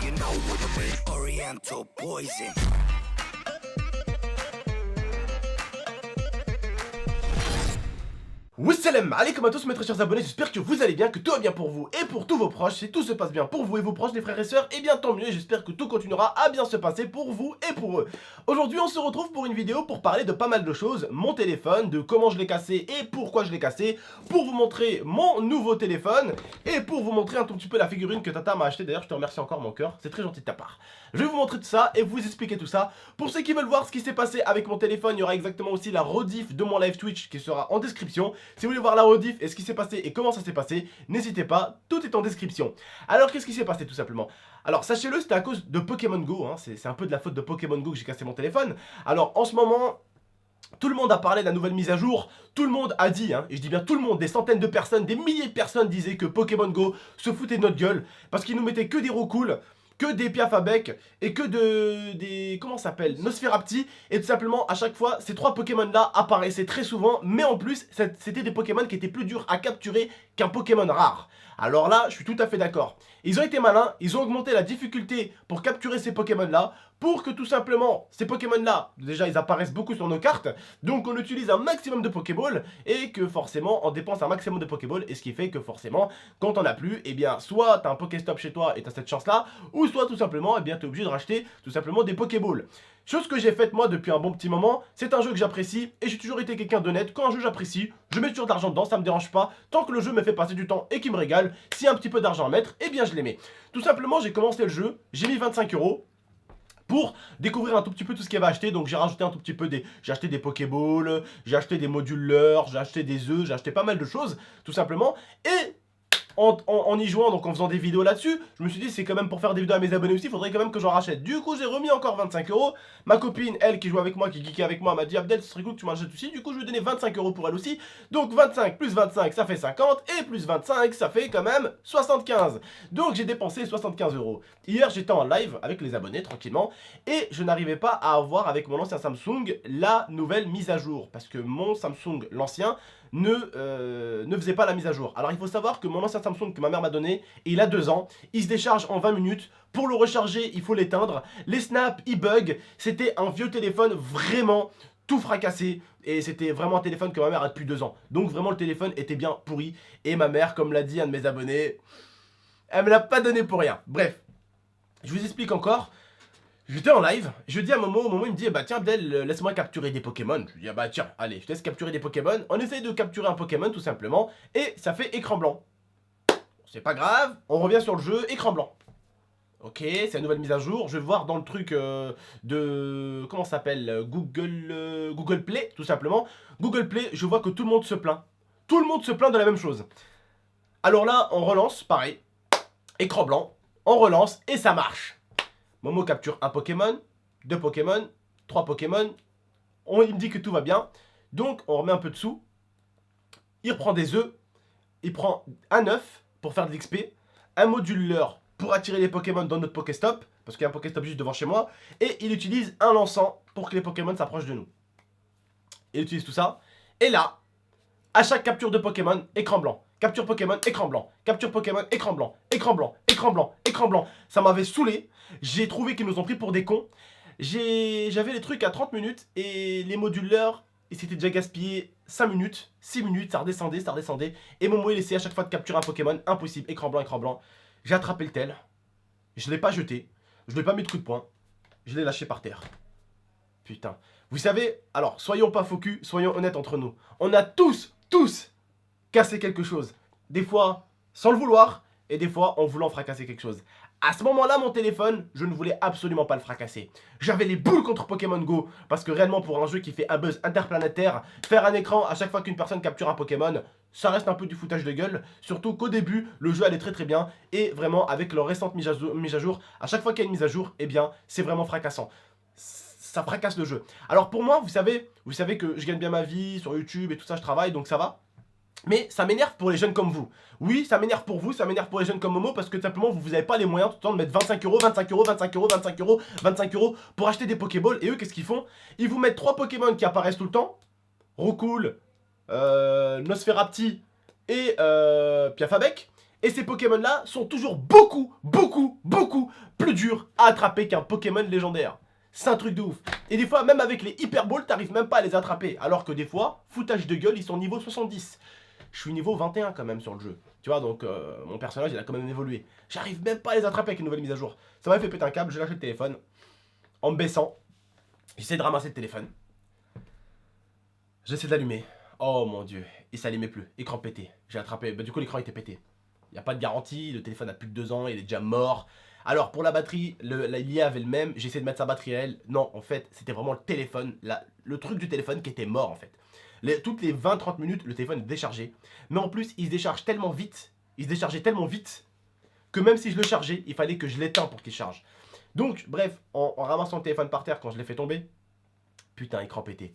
you know what I mean? Oriental poison. Wassalam alaikum à tous mes très chers abonnés, j'espère que vous allez bien, que tout va bien pour vous et pour tous vos proches. Si tout se passe bien pour vous et vos proches, les frères et sœurs, et bien tant mieux, j'espère que tout continuera à bien se passer pour vous et pour eux. Aujourd'hui on se retrouve pour une vidéo pour parler de pas mal de choses, mon téléphone, de comment je l'ai cassé et pourquoi je l'ai cassé, pour vous montrer mon nouveau téléphone et pour vous montrer un tout petit peu la figurine que Tata m'a acheté. D'ailleurs je te remercie encore mon cœur, c'est très gentil de ta part. Je vais vous montrer tout ça et vous expliquer tout ça. Pour ceux qui veulent voir ce qui s'est passé avec mon téléphone, il y aura exactement aussi la rediff de mon live Twitch qui sera en description. Si vous voulez voir la rediff et ce qui s'est passé et comment ça s'est passé, n'hésitez pas, tout est en description. Alors qu'est-ce qui s'est passé tout simplement? Alors sachez-le, c'était à cause de Pokémon Go, hein. C'est un peu de la faute de Pokémon Go que j'ai cassé mon téléphone. Alors en ce moment, tout le monde a parlé de la nouvelle mise à jour, tout le monde a dit, hein, et je dis bien tout le monde, des centaines de personnes, des milliers de personnes disaient que Pokémon Go se foutait de notre gueule parce qu'ils nous mettaient que des roucouls, que des Piaf à bec et que des comment ça s'appelle, Nosferapti, et tout simplement à chaque fois ces trois Pokémon là apparaissaient très souvent, mais en plus c'était des Pokémon qui étaient plus durs à capturer qu'un Pokémon rare. Alors là je suis tout à fait d'accord, ils ont été malins, ils ont augmenté la difficulté pour capturer ces Pokémon là, pour que tout simplement ces Pokémon là, déjà ils apparaissent beaucoup sur nos cartes, donc on utilise un maximum de Pokéball et que forcément on dépense un maximum de Pokéball, et ce qui fait que forcément quand on a plus, et bien soit t'as un Pokéstop chez toi et t'as cette chance là, ou soit tout simplement, et bien t'es obligé de racheter tout simplement des Pokéballs. Chose que j'ai faite moi depuis un bon petit moment, c'est un jeu que j'apprécie et j'ai toujours été quelqu'un d'honnête. Quand un jeu j'apprécie, je mets toujours de l'argent dedans, ça me dérange pas. Tant que le jeu me fait passer du temps et qu'il me régale, s'il y a un petit peu d'argent à mettre, eh bien je les mets. Tout simplement j'ai commencé le jeu, j'ai mis 25 € pour découvrir un tout petit peu tout ce qu'il y avait acheté. Donc j'ai rajouté un tout petit peu j'ai acheté des Pokéballs, j'ai acheté des modules leurre, j'ai acheté des œufs, j'ai acheté pas mal de choses tout simplement. Et en y jouant, donc en faisant des vidéos là-dessus, je me suis dit c'est quand même pour faire des vidéos à mes abonnés aussi, il faudrait quand même que j'en rachète. Du coup j'ai remis encore 25 €. Ma copine, elle qui joue avec moi, qui geekait avec moi, m'a dit Abdel ce serait cool que tu m'en achètes aussi. Du coup je lui ai donné 25 € pour elle aussi. Donc 25 plus 25 ça fait 50, et plus 25 ça fait quand même 75. Donc j'ai dépensé 75 €. Hier j'étais en live avec les abonnés tranquillement, et je n'arrivais pas à avoir avec mon ancien Samsung la nouvelle mise à jour, parce que mon Samsung, l'ancien, ne faisait pas la mise à jour. Alors il faut savoir que mon ancien Samsung que ma mère m'a donné, il a 2 ans, il se décharge en 20 minutes, pour le recharger il faut l'éteindre, les snaps ils bug, c'était un vieux téléphone vraiment tout fracassé, et c'était vraiment un téléphone que ma mère a depuis 2 ans. Donc vraiment le téléphone était bien pourri, et ma mère, comme l'a dit un de mes abonnés, elle me l'a pas donné pour rien. Bref, je vous explique encore. J'étais en live, je dis à Momo, il me dit bah tiens Abdel, laisse-moi capturer des Pokémon. Je lui dis ah bah tiens, allez, je te laisse capturer des Pokémon. On essaye de capturer un Pokémon tout simplement, et ça fait écran blanc. C'est pas grave, on revient sur le jeu, écran blanc. Ok, c'est la nouvelle mise à jour, je vais voir dans le truc de... Comment ça s'appelle, Google Play, tout simplement. Google Play, je vois que tout le monde se plaint. Tout le monde se plaint de la même chose. Alors là, on relance, pareil, écran blanc, on relance, et ça marche. Momo capture un Pokémon, 2 Pokémon, 3 Pokémon. Il me dit que tout va bien. Donc on remet un peu de sous. Il reprend des œufs. Il prend un œuf pour faire de l'XP. Un module leurre pour attirer les Pokémon dans notre Pokéstop, parce qu'il y a un Pokéstop juste devant chez moi. Et il utilise un lançant pour que les Pokémon s'approchent de nous. Il utilise tout ça. Et là, à chaque capture de Pokémon, écran blanc. Capture Pokémon, écran blanc. Capture Pokémon, écran blanc. Écran blanc, écran blanc, écran blanc. Ça m'avait saoulé. J'ai trouvé qu'ils nous ont pris pour des cons. J'avais les trucs à 30 minutes et les modules leurre, ils s'étaient déjà gaspillé 5 minutes, 6 minutes, ça redescendait, ça redescendait. Et Momo il essayait à chaque fois de capturer un Pokémon, impossible, écran blanc, écran blanc. J'ai attrapé le tel, je l'ai pas jeté, je l'ai pas mis de coup de poing, je l'ai lâché par terre. Putain. Vous savez, alors soyons pas faux cul, soyons honnêtes entre nous. On a tous cassé quelque chose. Des fois sans le vouloir, et des fois en voulant fracasser quelque chose. À ce moment-là, mon téléphone, je ne voulais absolument pas le fracasser. J'avais les boules contre Pokémon Go, parce que réellement pour un jeu qui fait un buzz interplanétaire, faire un écran à chaque fois qu'une personne capture un Pokémon, ça reste un peu du foutage de gueule. Surtout qu'au début, le jeu allait très très bien, et vraiment avec leur récente mise à jour, à chaque fois qu'il y a une mise à jour, eh bien c'est vraiment fracassant. Ça fracasse le jeu. Alors pour moi, vous savez que je gagne bien ma vie sur YouTube et tout ça, je travaille, donc ça va. Mais ça m'énerve pour les jeunes comme vous. Oui, ça m'énerve pour vous, ça m'énerve pour les jeunes comme Momo, parce que tout simplement vous n'avez pas les moyens tout le temps de mettre 25 €, 25 €, 25 €, 25 €, 25 € pour acheter des Pokéballs. Et eux, qu'est-ce qu'ils font? Ils vous mettent 3 Pokémon qui apparaissent tout le temps. Roucoule, Nosferapti et Piaf à bec. Et ces Pokémon là sont toujours beaucoup plus dur à attraper qu'un Pokémon légendaire. C'est un truc de ouf. Et des fois, même avec les Hyper Balls, t'arrives même pas à les attraper. Alors que des fois, foutage de gueule, ils sont niveau 70. Je suis niveau 21 quand même sur le jeu. Tu vois, donc mon personnage, il a quand même évolué. J'arrive même pas à les attraper avec une nouvelle mise à jour. Ça m'a fait péter un câble, j'ai lâché le téléphone. En me baissant, j'essaie de ramasser le téléphone. J'essaie de l'allumer. Oh mon dieu, il s'allumait plus. Écran pété. J'ai attrapé. Bah, du coup, l'écran était pété. Il n'y a pas de garantie. Le téléphone a plus de 2 ans. Il est déjà mort. Alors, pour la batterie, l'IA avait le même. J'ai essayé de mettre sa batterie à elle. Non, en fait, c'était vraiment le téléphone. Le truc du téléphone qui était mort en fait. Toutes les 20-30 minutes, le téléphone est déchargé. Mais en plus, il se décharge tellement vite. Il se déchargeait tellement vite que même si je le chargeais, il fallait que je l'éteins pour qu'il charge. Donc, bref, en ramassant le téléphone par terre quand je l'ai fait tomber, putain, écran pété.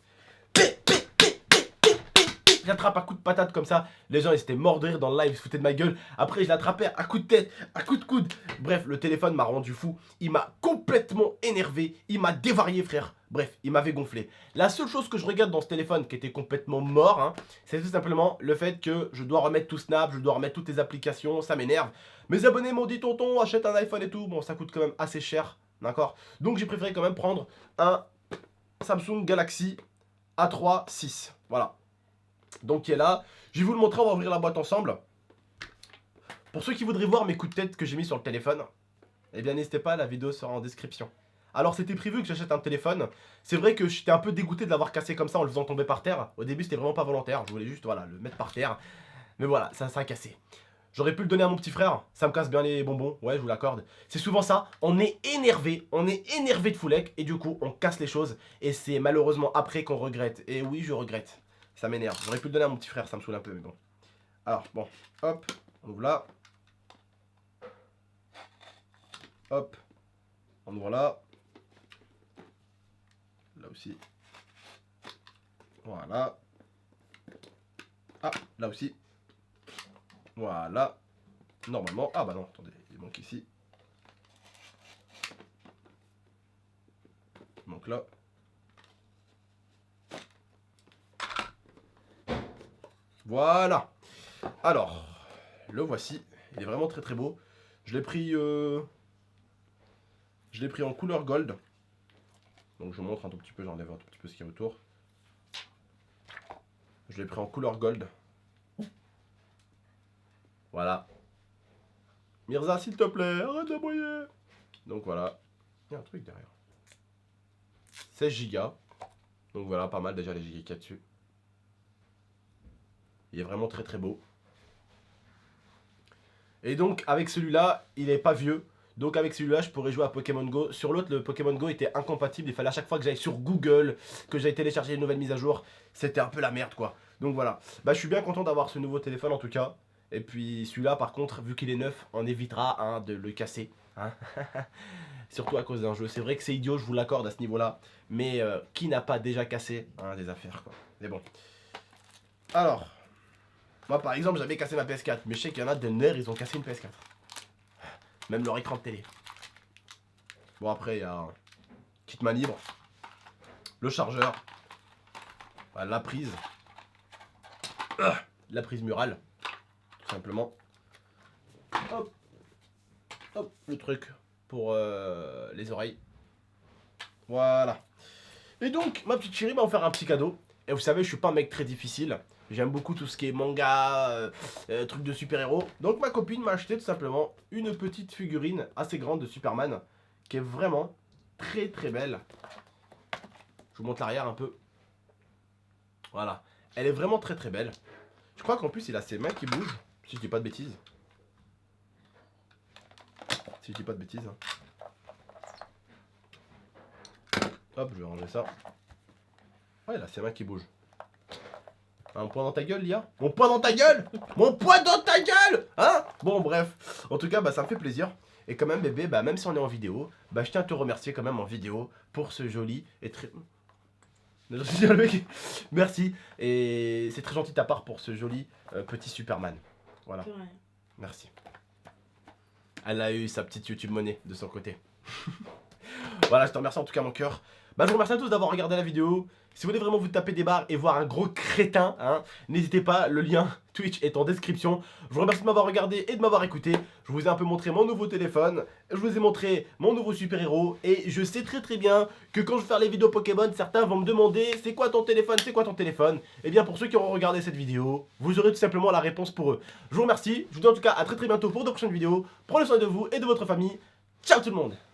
J'attrape à coups de patate comme ça. Les gens ils étaient morts de rire dans le live, ils se foutaient de ma gueule. Après je l'attrapais à coups de tête, à coups de coude. Bref, le téléphone m'a rendu fou. Il m'a complètement énervé. Il m'a dévarié frère. Bref, il m'avait gonflé. La seule chose que je regarde dans ce téléphone qui était complètement mort, hein, c'est tout simplement le fait que je dois remettre tout Snap, je dois remettre toutes les applications, ça m'énerve. Mes abonnés m'ont dit tonton, achète un iPhone et tout. Bon, ça coûte quand même assez cher, d'accord. Donc j'ai préféré quand même prendre un Samsung Galaxy A3 6. Voilà. Donc qui est là, je vais vous le montrer, on va ouvrir la boîte ensemble. Pour ceux qui voudraient voir mes coups de tête que j'ai mis sur le téléphone, eh bien n'hésitez pas, la vidéo sera en description. Alors c'était prévu que j'achète un téléphone. C'est vrai que j'étais un peu dégoûté de l'avoir cassé comme ça en le faisant tomber par terre. Au début c'était vraiment pas volontaire, je voulais juste voilà, le mettre par terre. Mais voilà, ça a cassé. J'aurais pu le donner à mon petit frère, ça me casse bien les bonbons, ouais je vous l'accorde. C'est souvent ça, on est énervé de foulec et du coup on casse les choses. Et c'est malheureusement après qu'on regrette. Et oui je regrette. Ça m'énerve. J'aurais pu le donner à mon petit frère, ça me saoule un peu, mais bon. Alors, bon, hop, on ouvre là. Hop, on ouvre là. Là aussi. Voilà. Ah, là aussi. Voilà. Normalement. Ah bah non, attendez, il manque ici. Il manque là. Voilà. Alors, le voici. Il est vraiment très très beau. Je l'ai pris en couleur gold. Donc je vous montre un tout petit peu, j'enlève un tout petit peu ce qu'il y a autour. Je l'ai pris en couleur gold. Voilà. Mirza, s'il te plaît, arrête de briller. Donc voilà. Il y a un truc derrière. 16 Go. Donc voilà, pas mal déjà les gigas qu'il y a dessus. Il est vraiment très très beau. Et donc avec celui-là, il n'est pas vieux. Donc avec celui-là, je pourrais jouer à Pokémon Go. Sur l'autre, le Pokémon Go était incompatible. Il fallait à chaque fois que j'aille sur Google, que j'aille télécharger une nouvelle mise à jour. C'était un peu la merde quoi. Donc voilà. Bah je suis bien content d'avoir ce nouveau téléphone en tout cas. Et puis celui-là par contre, vu qu'il est neuf, on évitera hein, de le casser. Hein. Surtout à cause d'un jeu. C'est vrai que c'est idiot, je vous l'accorde à ce niveau-là. Mais qui n'a pas déjà cassé hein, des affaires quoi. Mais bon. Alors, moi par exemple j'avais cassé ma PS4. Mais je sais qu'il y en a de nerfs, ils ont cassé une PS4. Même leur écran de télé. Bon après il y a kit main libre. Le chargeur. La prise. La prise murale. Tout simplement. Hop. Hop. Le truc pour les oreilles. Voilà. Et donc ma petite chérie m'a offert un petit cadeau. Et vous savez je suis pas un mec très difficile. J'aime beaucoup tout ce qui est manga, trucs de super-héros. Donc ma copine m'a acheté tout simplement une petite figurine assez grande de Superman. Qui est vraiment très très belle. Je vous montre l'arrière un peu. Voilà. Elle est vraiment très très belle. Je crois qu'en plus il a ses mains qui bougent. Si je dis pas de bêtises. Si je dis pas de bêtises. Hop, je vais ranger ça. Ouais, il a ses mains qui bougent. Un point dans ta gueule, Lia? Mon poing dans ta gueule? Mon poing dans ta gueule? Hein? Bon, bref. En tout cas, bah, ça me fait plaisir. Et quand même, bébé, bah, même si on est en vidéo, bah, je tiens à te remercier quand même en vidéo pour ce joli et très... Merci. Et c'est très gentil de ta part pour ce joli petit Superman. Voilà. Ouais. Merci. Elle a eu sa petite YouTube monnaie de son côté. Voilà, je te remercie en tout cas mon cœur. Bah je vous remercie à tous d'avoir regardé la vidéo. Si vous voulez vraiment vous taper des barres et voir un gros crétin, hein, n'hésitez pas, le lien Twitch est en description. Je vous remercie de m'avoir regardé et de m'avoir écouté. Je vous ai un peu montré mon nouveau téléphone, je vous ai montré mon nouveau super-héros. Et je sais très bien que quand je vais faire les vidéos Pokémon, certains vont me demander c'est quoi ton téléphone, c'est quoi ton téléphone. Et bien pour ceux qui auront regardé cette vidéo, vous aurez tout simplement la réponse pour eux. Je vous remercie, je vous dis en tout cas à très bientôt pour de prochaines vidéos. Prenez soin de vous et de votre famille. Ciao tout le monde.